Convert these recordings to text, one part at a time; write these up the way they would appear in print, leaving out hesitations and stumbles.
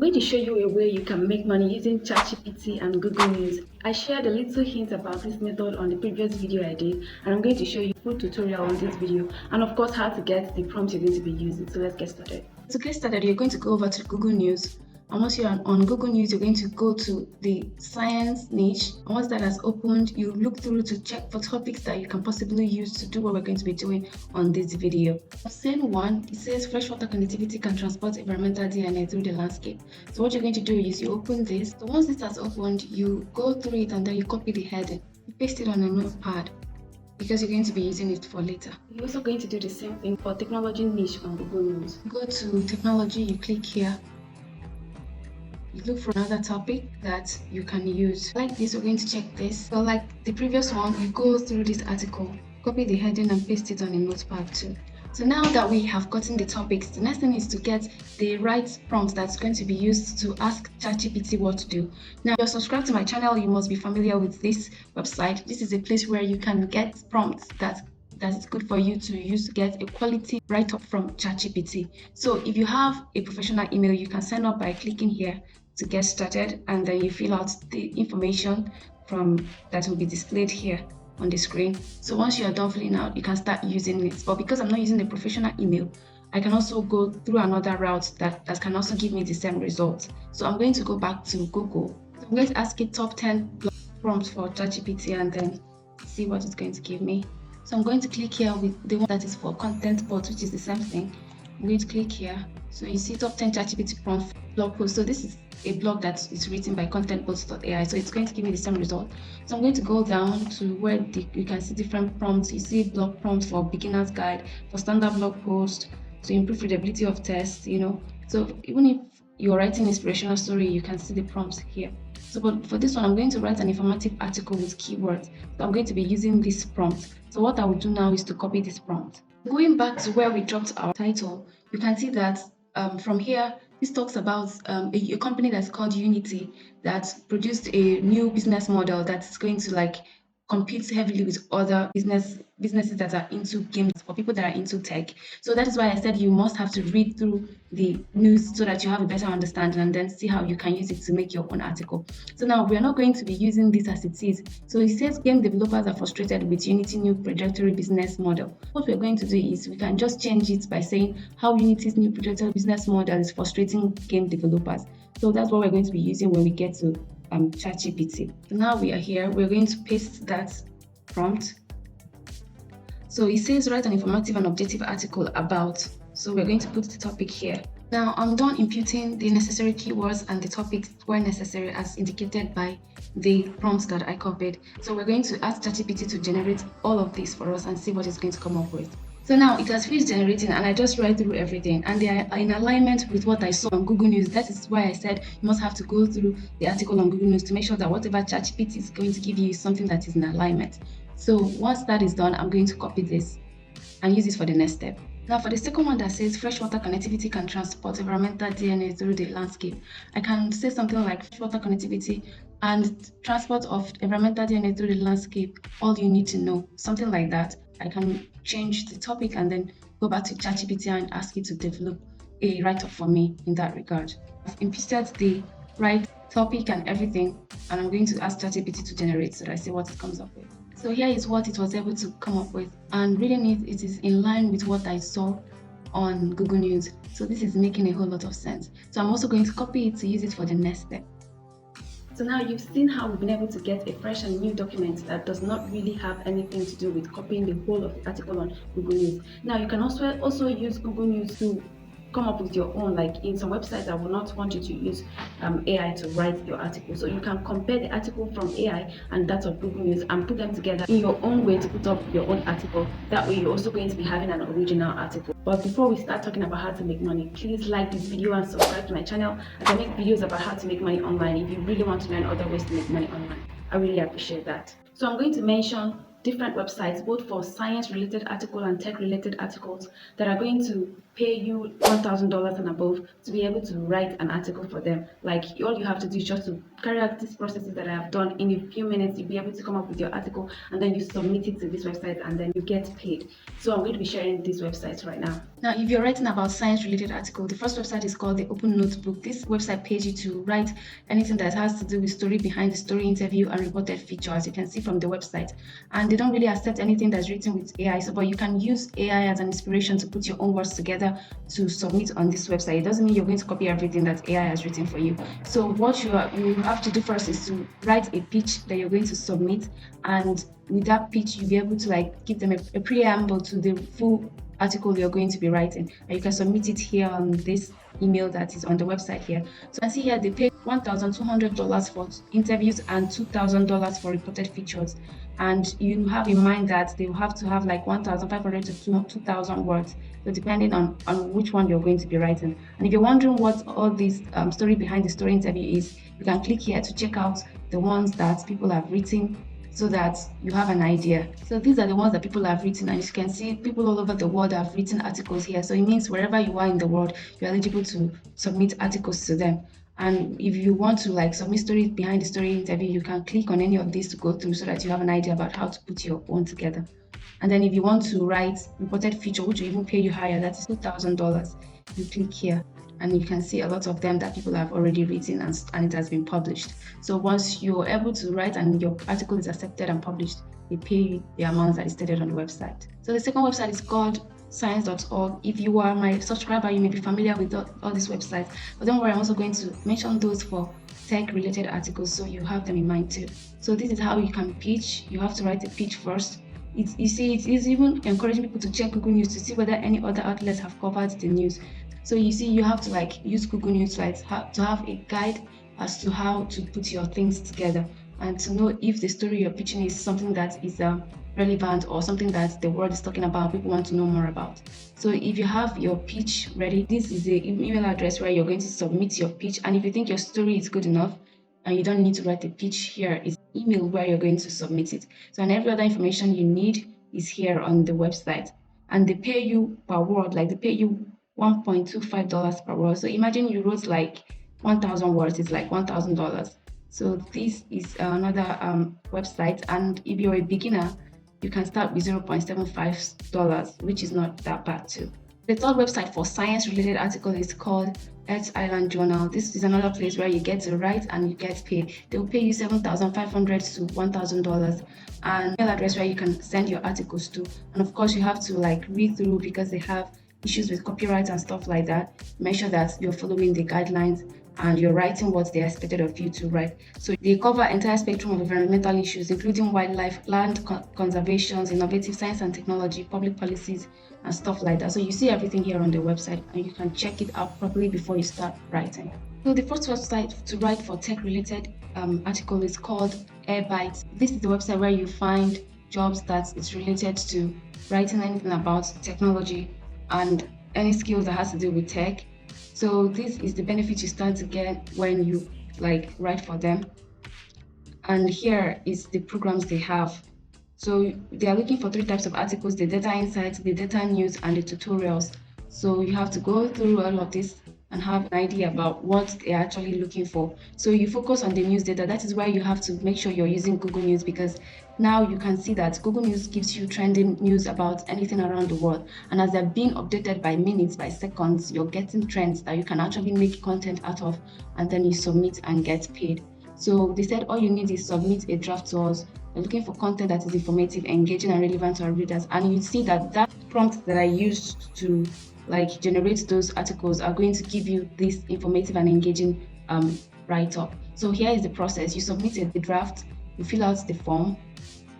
I'm going to show you a way you can make money using ChatGPT and Google News. I shared a little hint about this method on the previous video I did, and I'm going to show you a full tutorial on this video, and of course how to get the prompt you're going to be using. So let's get started. To get started, you're going to go over to Google News. And once you're on Google News, you're going to go to the science niche. And once that has opened, you look through to check for topics that you can possibly use to do what we're going to be doing on this video. I've seen one, it says freshwater connectivity can transport environmental DNA through the landscape. So what you're going to do is you open this. So once this has opened, you go through it and then you copy the heading. You paste it on a notepad, because you're going to be using it for later. You're also going to do the same thing for technology niche on Google News. Go to technology, you click here. You look for another topic that you can use. Like this, we're going to check this. So like the previous one, you go through this article, copy the heading and paste it on a notepad too. So now that we have gotten the topics, the next thing is to get the right prompt that's going to be used to ask ChatGPT what to do. Now, if you're subscribed to my channel, you must be familiar with this website. This is a place where you can get prompts that is good for you to use to get a quality write-up from ChatGPT. So if you have a professional email, you can sign up by clicking here to get started, and then you fill out the information from that will be displayed here on the screen. So once you are done filling out, you can start using it. But because I'm not using the professional email, I can also go through another route that can also give me the same result. So I'm going to go back to Google. So I'm going to ask it top 10 blog prompts for ChatGPT and then see what it's going to give me. So I'm going to click here with the one that is for content bots, which is the same thing. I'm going to click here. So you see top 10 ChatGPT prompt blog post. So this is a blog that is written by contentbots.ai. So it's going to give me the same result. So I'm going to go down to where you can see different prompts. You see blog prompts for beginner's guide, for standard blog post, to improve readability of text, So even if you're writing inspirational story, you can see the prompts here. So but for this one, I'm going to write an informative article with keywords. So I'm going to be using this prompt. So what I will do now is to copy this prompt. Going back to where we dropped our title, you can see that from here, this talks about a company that's called Unity that produced a new business model that's going to compete heavily with other businesses that are into games, for people that are into tech. So that is why I said you must have to read through the news so that you have a better understanding and then see how you can use it to make your own article. So now we're not going to be using this as it is. So it says game developers are frustrated with Unity new predatory business model. What we're going to do is we can just change it by saying how Unity's new predatory business model is frustrating game developers. So that's what we're going to be using when we get to ChatGPT. So now we are here, we're going to paste that prompt. So it says write an informative and objective article about. So we're going to put the topic here. Now I'm done imputing the necessary keywords and the topics where necessary as indicated by the prompts that I copied. So we're going to ask ChatGPT to generate all of this for us and see what it's going to come up with. So now it has finished generating and I just read through everything and they are in alignment with what I saw on Google News. That is why I said you must have to go through the article on Google News to make sure that whatever ChatGPT is going to give you is something that is in alignment. So once that is done, I'm going to copy this and use it for the next step. Now for the second one that says freshwater connectivity can transport environmental DNA through the landscape, I can say something like freshwater connectivity and transport of environmental DNA through the landscape, all you need to know, something like that. I can change the topic and then go back to ChatGPT and ask it to develop a write-up for me in that regard. I've imputed the right topic and everything, and I'm going to ask ChatGPT to generate so that I see what it comes up with. So here is what it was able to come up with, and reading it is in line with what I saw on Google News. So this is making a whole lot of sense. So I'm also going to copy it to use it for the next step. So now you've seen how we've been able to get a fresh and new document that does not really have anything to do with copying the whole of the article on Google News. Now you can also use Google News to come up with your own, like in some websites I will not want you to use AI to write your article. So you can compare the article from AI and that of Google News and put them together in your own way to put up your own article. That way you're also going to be having an original article. But before we start talking about how to make money, please like this video and subscribe to my channel as I make videos about how to make money online if you really want to learn other ways to make money online. I really appreciate that. So I'm going to mention different websites, both for science related articles and tech related articles, that are going to pay you $1,000 and above to be able to write an article for them. Like all you have to do is just to carry out these processes that I have done in a few minutes. You'll be able to come up with your article and then you submit it to this website and then you get paid. So I'm going to be sharing these websites right now. Now, if you're writing about science-related article, the first website is called the Open Notebook. This website pays you to write anything that has to do with story behind the story, interview, and reported feature, as you can see from the website. And they don't really accept anything that's written with AI, so but you can use AI as an inspiration to put your own words together to submit on this website. It doesn't mean you're going to copy everything that AI has written for you. So what you have to do first is to write a pitch that you're going to submit, and with that pitch, you'll be able to like give them a preamble to the full article you're going to be writing, and you can submit it here on this email that is on the website here. So you can see here they pay $1,200 for interviews and $2,000 for reported features. And you have in mind that they will have to have like 1,500 to 2,000 words. So depending on which one you're going to be writing. And if you're wondering what all this story behind the story interview is, you can click here to check out the ones that people have written so that you have an idea. So these are the ones that people have written, and as you can see, people all over the world have written articles here. So it means wherever you are in the world, you're eligible to submit articles to them. And if you want to like submit stories behind the story interview, you can click on any of these to go through so that you have an idea about how to put your own together. And then if you want to write reported feature, which will even pay you higher, that is $2,000, you click here and you can see a lot of them that people have already written and it has been published. So once you're able to write and your article is accepted and published, they pay you the amount that is stated on the website. So the second website is called science.org. If you are my subscriber, you may be familiar with all these websites, but don't worry, I'm also going to mention those for tech related articles so you have them in mind too. So this is how you can pitch. You have to write a pitch first. You see, it is even encouraging people to check Google News to see whether any other outlets have covered the news. So you see, you have to like use Google News to have a guide as to how to put your things together and to know if the story you're pitching is something that is relevant or something that the world is talking about, people want to know more about. So if you have your pitch ready, this is the email address where you're going to submit your pitch. And if you think your story is good enough and you don't need to write a pitch, here is email where you're going to submit it. So and every other information you need is here on the website. And they pay you per word, like they pay you $1.25 per word. So imagine you wrote like 1,000 words, it's like $1,000. So this is another website, and if you're a beginner, you can start with $0.75, which is not that bad too. The third website for science-related article is called Earth Island Journal. This is another place where you get to write and you get paid. They will pay you $7,500 to $1,000, and email address where you can send your articles to. And of course, you have to like read through because they have issues with copyright and stuff like that. Make sure that you're following the guidelines and you're writing what they expected of you to write. So they cover entire spectrum of environmental issues, including wildlife, land conservations, innovative science and technology, public policies, and stuff like that. So you see everything here on the website and you can check it out properly before you start writing. So the first website to write for tech-related article is called Airbytes. This is the website where you find jobs that is related to writing anything about technology and any skills that has to do with tech. So this is the benefit you start to get when you like write for them. And here is the programs they have. So they are looking for three types of articles: the data insights, the data news, and the tutorials. So you have to go through all of this and have an idea about what they're actually looking for. So you focus on the news data. That is why you have to make sure you're using Google News, because now you can see that Google News gives you trending news about anything around the world. And as they're being updated by minutes, by seconds, you're getting trends that you can actually make content out of, and then you submit and get paid. So they said all you need is submit a draft to us. We're looking for content that is informative, engaging, and relevant to our readers. And you see that that prompt that I used to like generate those articles are going to give you this informative and engaging write-up. So here is the process. You submit a draft, you fill out the form,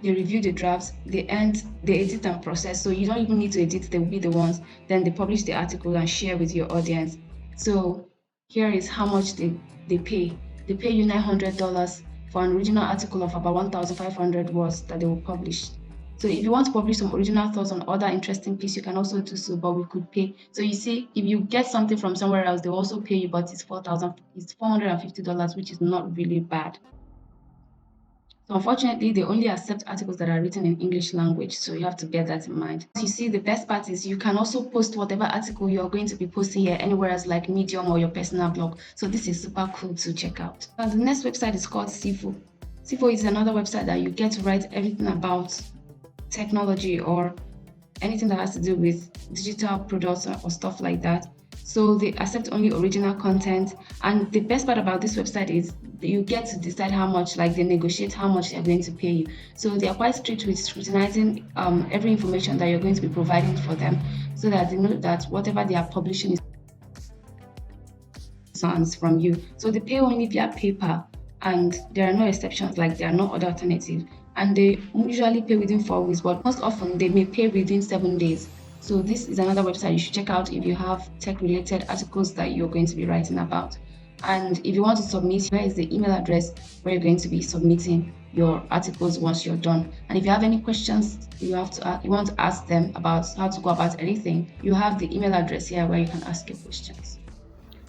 they review the drafts, they edit and process. So you don't even need to edit, they will be the ones. Then they publish the article and share with your audience. So here is how much they pay. They pay you $900 for an original article of about 1,500 words that they will publish. So if you want to publish some original thoughts on other interesting pieces, you can also do so, but we could pay. So you see, if you get something from somewhere else, they also pay you, but it's $450, which is not really bad. So unfortunately, they only accept articles that are written in English language, so you have to bear that in mind. You see, the best part is you can also post whatever article you're going to be posting here anywhere else like Medium or your personal blog. So this is super cool to check out. Now, the next website is called Sifo. Sifo is another website that you get to write everything about technology or anything that has to do with digital products or stuff like that. So they accept only original content. And the best part about this website is you get to decide how much, like they negotiate how much they're going to pay you. So they are quite strict with scrutinizing every information that you're going to be providing for them so that they know that whatever they are publishing is sounds from you. So they pay only via PayPal and there are no exceptions, like there are no other alternatives. And they usually pay within 4 weeks, but most often they may pay within 7 days. So this is another website you should check out if you have tech-related articles that you're going to be writing about. And if you want to submit, here is the email address where you're going to be submitting your articles once you're done. And if you have any questions you want to ask them about how to go about anything, you have the email address here where you can ask your questions.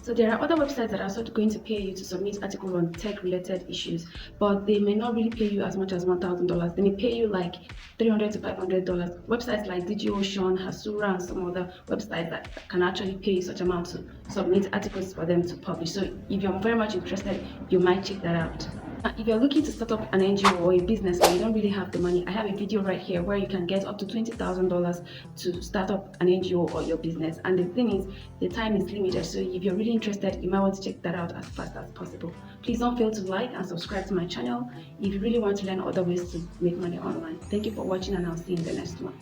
So there are other websites that are also going to pay you to submit articles on tech-related issues, but they may not really pay you as much as $1,000. They may pay you like $300 to $500. Websites like DigiOcean, Hasura, and some other websites that can actually pay you such amount to submit articles for them to publish. So if you're very much interested, you might check that out. If you're looking to start up an NGO or a business but you don't really have the money, I have a video right here where you can get up to $20,000 to start up an NGO or your business. And the thing is, the time is limited, so if you're really interested, you might want to check that out as fast as possible. Please don't fail to like and subscribe to my channel if you really want to learn other ways to make money online. Thank you for watching and I'll see you in the next one.